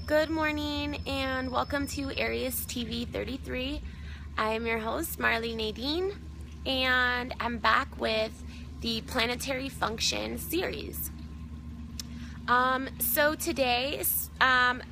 Good morning and welcome to Aries TV 33. I am your host, Marley Nadine, and I'm back with the planetary function series. So today, the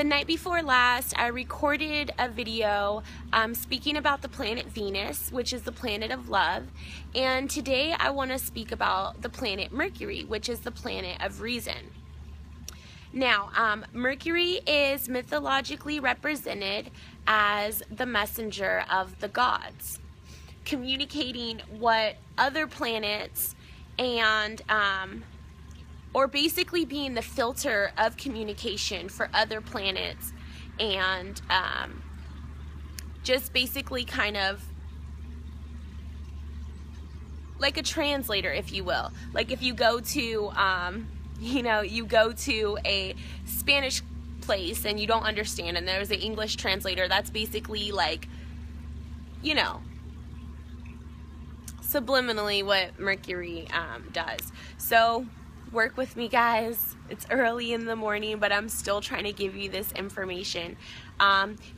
night before last, I recorded a video speaking about the planet Venus, which is the planet of love, and today I want to speak about the planet Mercury, which is the planet of reason. Now, Mercury is mythologically represented as the messenger of the gods, communicating what other planets and, or basically being the filter of communication for other planets and just basically kind of like a translator, if you will. Like if you go to, you go to a Spanish place and you don't understand and there's an English translator, that's basically like, subliminally what Mercury does. So work with me, guys. It's early in the morning, but I'm still trying to give you this information.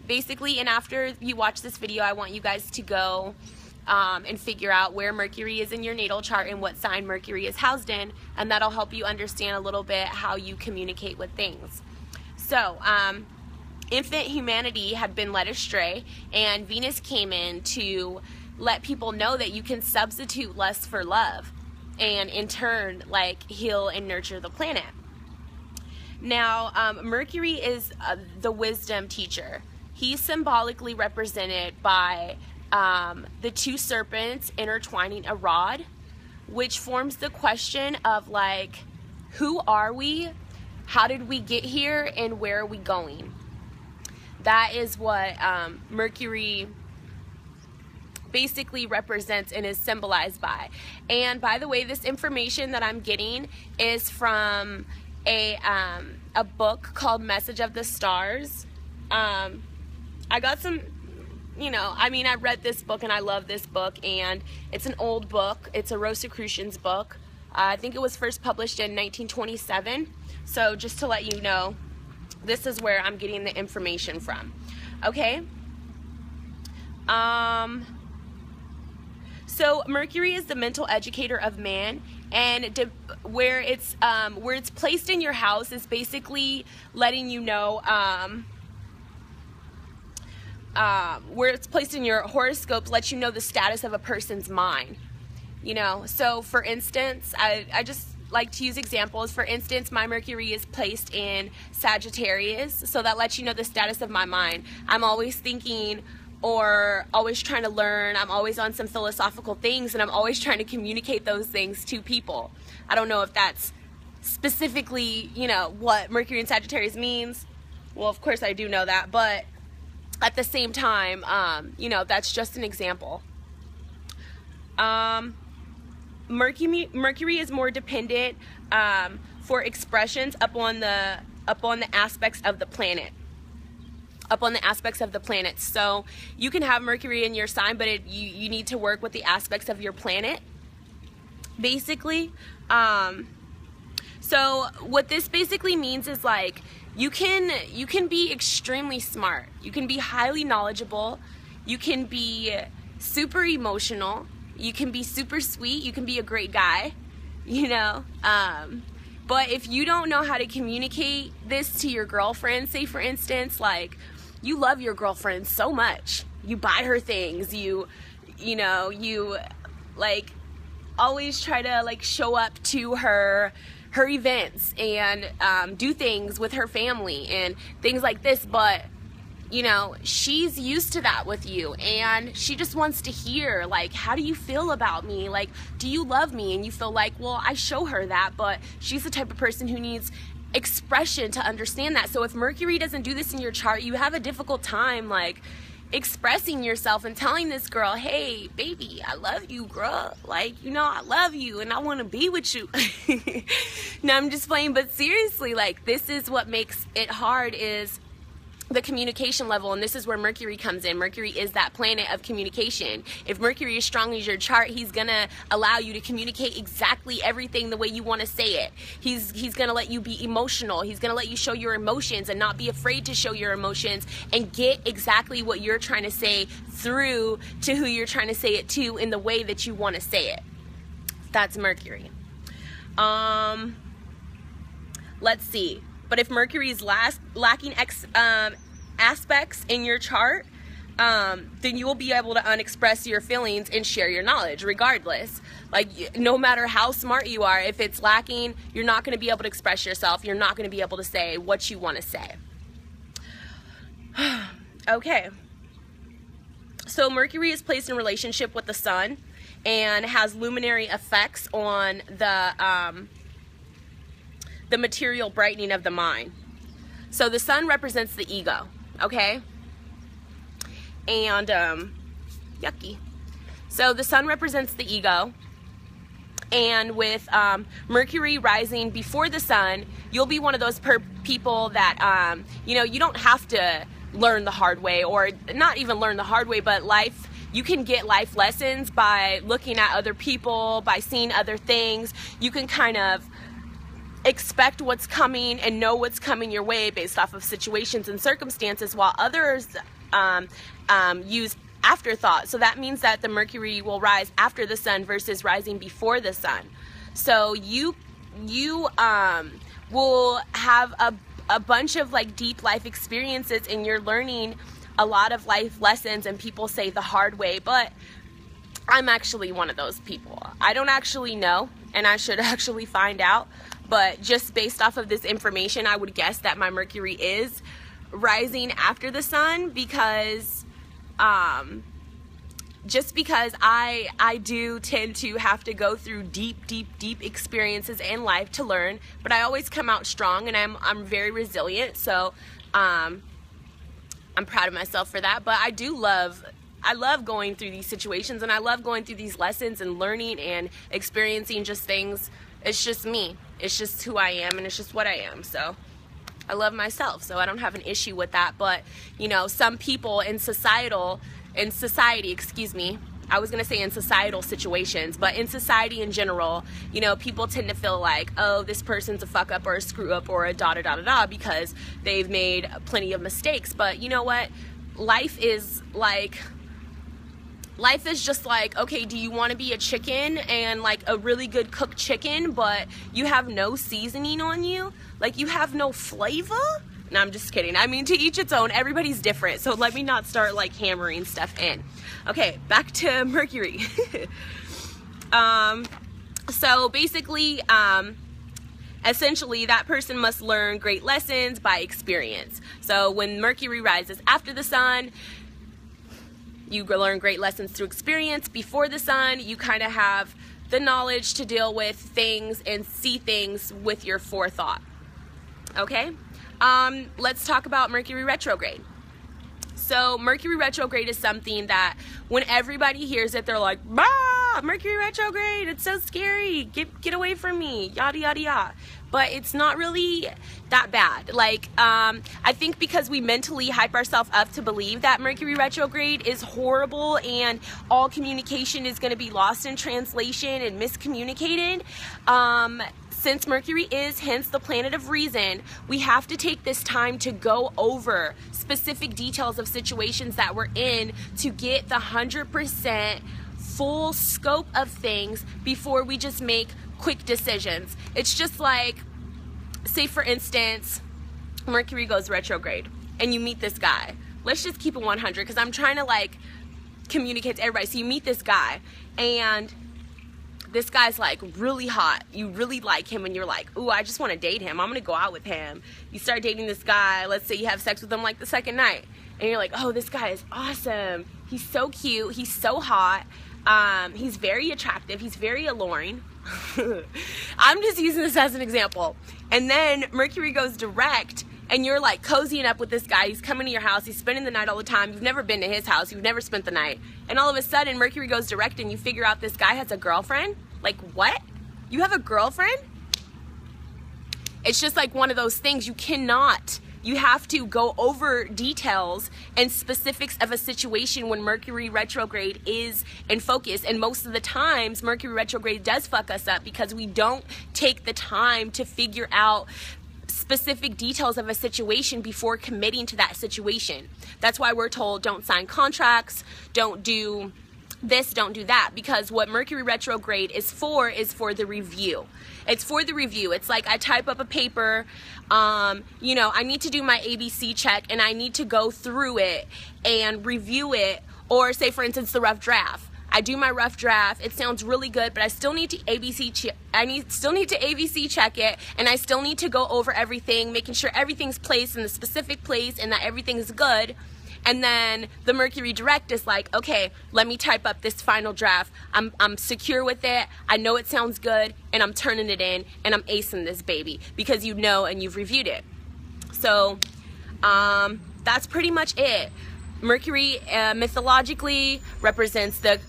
Basically, and after you watch this video, I want you guys to go and figure out where Mercury is in your natal chart and what sign Mercury is housed in, and that'll help you understand a little bit how you communicate with things. So, infant humanity had been led astray, and Venus came in to let people know that you can substitute lust for love, and in turn, like, heal and nurture the planet. Now, Mercury is the wisdom teacher. He's symbolically represented by the two serpents intertwining a rod, which forms the question of, like, who are we, how did we get here, and where are we going? That is what Mercury basically represents and is symbolized by. And by the way, this information that I'm getting is from a book called Message of the Stars. I got some, I read this book and I love this book, and it's an old book. It's a Rosicrucians book. I think it was first published in 1927. So just to let you know, this is where I'm getting the information from. Okay? So Mercury is the mental educator of man, and where it's placed in your house is basically letting you know, where it's placed in your horoscope lets you know the status of a person's mind. So for instance, I just like to use examples. For instance, my Mercury is placed in Sagittarius, so that lets you know the status of my mind. I'm always thinking or always trying to learn. I'm always on some philosophical things, and I'm always trying to communicate those things to people. I don't know if that's specifically, what Mercury in Sagittarius means. Well, of course I do know that, but at the same time, that's just an example. Mercury is more dependent for expressions upon the aspects of the planet. So you can have Mercury in your sign, but you need to work with the aspects of your planet, basically. So what this basically means is, like, you can be extremely smart, you can be highly knowledgeable, you can be super emotional, you can be super sweet, you can be a great guy, but if you don't know how to communicate this to your girlfriend, say for instance, like, you love your girlfriend so much, you buy her things, you like always try to, like, show up to her events and do things with her family and things like this, but she's used to that with you, and she just wants to hear, like, how do you feel about me? Like, do you love me? And you feel like, well, I show her that, but she's the type of person who needs expression to understand that. So if Mercury doesn't do this in your chart, you have a difficult time, like, expressing yourself and telling this girl, hey, baby, I love you, girl. Like, I love you and I want to be with you. No, I'm just playing, but seriously, like, this is what makes it hard, is the communication level, and this is where Mercury comes in. Mercury is that planet of communication. If Mercury is strong as your chart, he's gonna allow you to communicate exactly everything the way you want to say it. He's gonna let you be emotional. He's gonna let you show your emotions and not be afraid to show your emotions and get exactly what you're trying to say through to who you're trying to say it to in the way that you want to say it. That's Mercury. Let's see. But if Mercury is lacking aspects in your chart, then you will be able to unexpress your feelings and share your knowledge regardless. Like, no matter how smart you are, if it's lacking, you're not going to be able to express yourself. You're not going to be able to say what you want to say. Okay. So Mercury is placed in relationship with the sun and has luminary effects on the material brightening of the mind. So the sun represents the ego, okay? And, yucky. So the sun represents the ego, and with Mercury rising before the sun, you'll be one of those people that, you know, you don't have to learn the hard way, or not even learn the hard way, but you can get life lessons by looking at other people, by seeing other things. You can kind of expect what's coming and know what's coming your way based off of situations and circumstances, while others use afterthought. So that means that the Mercury will rise after the sun versus rising before the sun. So you will have a bunch of like deep life experiences, and you're learning a lot of life lessons, and people say the hard way, but I'm actually one of those people. I don't actually know, and I should actually find out. But just based off of this information, I would guess that my Mercury is rising after the sun, because just because I do tend to have to go through deep experiences in life to learn, but I always come out strong, and I'm very resilient. So I'm proud of myself for that. But I love going through these situations, and I love going through these lessons and learning and experiencing just things. It's just me. It's just who I am, and it's just what I am. So I love myself, so I don't have an issue with that. But, you know, some people in society, excuse me, I was going to say in societal situations, but in society in general, you know, people tend to feel like, oh, this person's a fuck up or a screw up or a da-da-da-da-da because they've made plenty of mistakes. But you know what? Life is just like, okay, do you want to be a chicken and like a really good cooked chicken, but you have no seasoning on you? Like, you have no flavor? No, I'm just kidding. I mean, to each its own. Everybody's different. So let me not start like hammering stuff in. Okay, back to Mercury. So basically, essentially, that person must learn great lessons by experience. So when Mercury rises after the sun, you learn great lessons through experience. Before the sun, you kind of have the knowledge to deal with things and see things with your forethought. Okay? Let's talk about Mercury retrograde. So Mercury retrograde is something that when everybody hears it, they're like, bah, Mercury retrograde, it's so scary, get away from me, yada yada yada. But it's not really that bad. Like, I think because we mentally hype ourselves up to believe that Mercury retrograde is horrible and all communication is going to be lost in translation and miscommunicated, since Mercury is hence the planet of reason, we have to take this time to go over specific details of situations that we're in to get the 100% full scope of things before we just make quick decisions. It's just like, say for instance, Mercury goes retrograde and you meet this guy. Let's just keep it 100 because I'm trying to like communicate to everybody. So you meet this guy and this guy's like really hot. You really like him and you're like, ooh, I just want to date him. I'm going to go out with him. You start dating this guy. Let's say you have sex with him like the second night. And you're like, oh, this guy is awesome. He's so cute. He's so hot. He's very attractive. He's very alluring. I'm just using this as an example. And then Mercury goes direct and you're like cozying up with this guy. He's coming to your house. He's spending the night all the time. You've never been to his house. You've never spent the night. And all of a sudden, Mercury goes direct and you figure out this guy has a girlfriend. Like, what? You have a girlfriend? It's just like one of those things. You cannot you have to go over details and specifics of a situation when Mercury retrograde is in focus. And most of the times Mercury retrograde does fuck us up because we don't take the time to figure out specific details of a situation before committing to that situation. That's why we're told don't sign contracts, don't do this, don't do that, because what Mercury retrograde is for the review. It's for the review. It's like I type up a paper, you know, I need to do my ABC check and I need to go through it and review it, or say for instance the rough draft. I do my rough draft, it sounds really good, but I still need to ABC check it, and I still need to go over everything, making sure everything's placed in the specific place and that everything's good. And then the Mercury direct is like, okay, let me type up this final draft. I'm secure with it. I know it sounds good, and I'm turning it in, and I'm acing this baby because you know and you've reviewed it. So that's pretty much it. Mercury mythologically represents the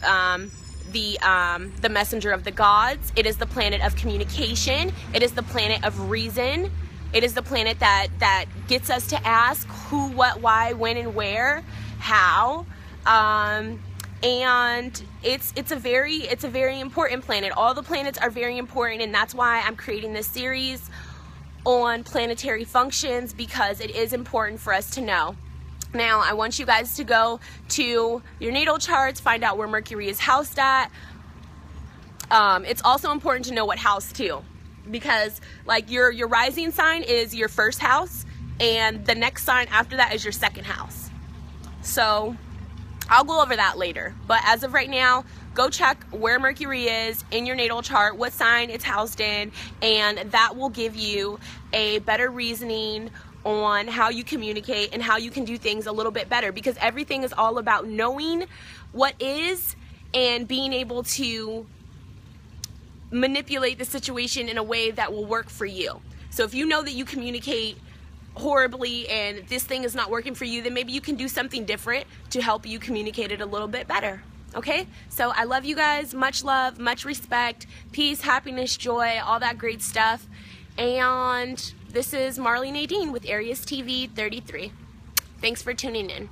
messenger of the gods. It is the planet of communication. It is the planet of reason. It is the planet that gets us to ask who, what, why, when, and where, how, and it's a very important planet. All the planets are very important, and that's why I'm creating this series on planetary functions, because it is important for us to know. Now, I want you guys to go to your natal charts, find out where Mercury is housed at. It's also important to know what house too, because like your rising sign is your first house, and the next sign after that is your second house. So I'll go over that later, but as of right now, go check where Mercury is in your natal chart, what sign it's housed in, and that will give you a better reasoning on how you communicate and how you can do things a little bit better, because everything is all about knowing what is and being able to manipulate the situation in a way that will work for you. So if you know that you communicate horribly and this thing is not working for you, then maybe you can do something different to help you communicate it a little bit better. Okay? So I love you guys. Much love, much respect, peace, happiness, joy, all that great stuff. And this is Marley Nadine with Aries TV 33. Thanks for tuning in.